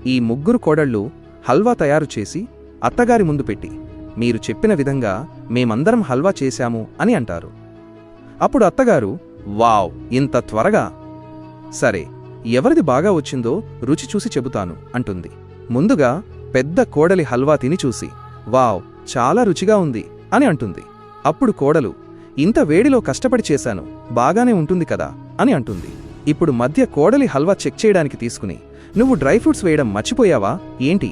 ఈ ముగ్గురు కోడళ్ళు హల్వా తయారు చేసి అత్తగారి ముందు పెట్టి, మీరు చెప్పిన విధంగా మేమందరం హల్వా చేశాము అని అంటారు. అప్పుడు అత్తగారు, వావ్, ఇంత త్వరగా! సరే, ఎవరిది బాగా వచ్చిందో రుచి చూసి చెబుతాను అంటుంది. ముందుగా పెద్ద కోడలి హల్వా తిని చూసి, వావ్, చాలా రుచిగా ఉంది అని అంటుంది. అప్పుడు కోడలు, ఇంత వేడిలో కష్టపడి చేశాను, బాగానే ఉంటుంది కదా అని అంటుంది. ఇప్పుడు మధ్య కోడలి హల్వా చెక్ చేయడానికి తీసుకుని, నువ్వు డ్రై ఫ్రూట్స్ వేయడం మర్చిపోయావా ఏంటి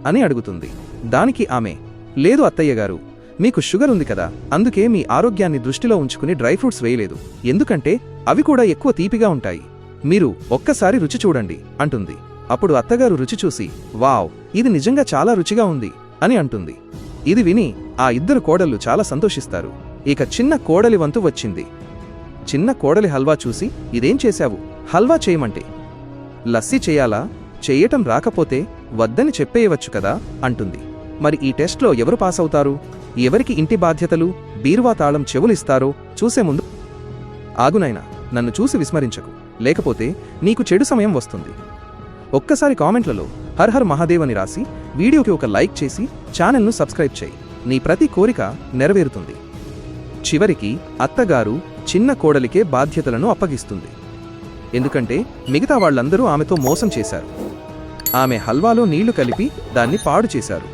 అని అడుగుతుంది. దానికి ఆమె, లేదు అత్తయ్యగారు, మీకు షుగర్ ఉంది కదా, అందుకే మీ ఆరోగ్యాన్ని దృష్టిలో ఉంచుకుని డ్రై ఫ్రూట్స్ వేయలేదు, ఎందుకంటే అవి కూడా ఎక్కువ తీపిగా ఉంటాయి, మీరు ఒక్కసారి రుచి చూడండి అంటుంది. అప్పుడు అత్తగారు రుచి చూసి, వావ్, ఇది నిజంగా చాలా రుచిగా ఉంది అని అంటుంది. ఇది విని ఆ ఇద్దరు కోడళ్ళు చాలా సంతోషిస్తారు. ఇక చిన్న కోడలి వంతు వచ్చింది. చిన్న కోడలి హల్వా చూసి, ఇదేం చేశావు? హల్వా చేయమంటే లస్సీ చేయాలా? చెయ్యటం రాకపోతే వద్దని చెప్పేయవచ్చు కదా అంటుంది. మరి ఈ టెస్ట్లో ఎవరు పాస్ అవుతారు? ఎవరికి ఇంటి బాధ్యతలు, బీరువా తాళం చెవులిస్తారో చూసే ముందు ఆగునైనా, నన్ను చూసి విస్మరించకు, లేకపోతే నీకు చెడు సమయం వస్తుంది. ఒక్కసారి కామెంట్లలో హర్ హర్ మహాదేవ్ అని రాసి వీడియోకి ఒక లైక్ చేసి ఛానల్ను సబ్స్క్రైబ్ చేయి. నీ ప్రతి కోరిక నెరవేరుతుంది. చివరికి అత్తగారు చిన్న కోడలికే బాధ్యతలను అప్పగిస్తుంది. ఎందుకంటే మిగతా వాళ్లందరూ ఆమెతో మోసం చేశారు. ఆమె హల్వాలో నీళ్లు కలిపి దాన్ని పాడు చేశారు.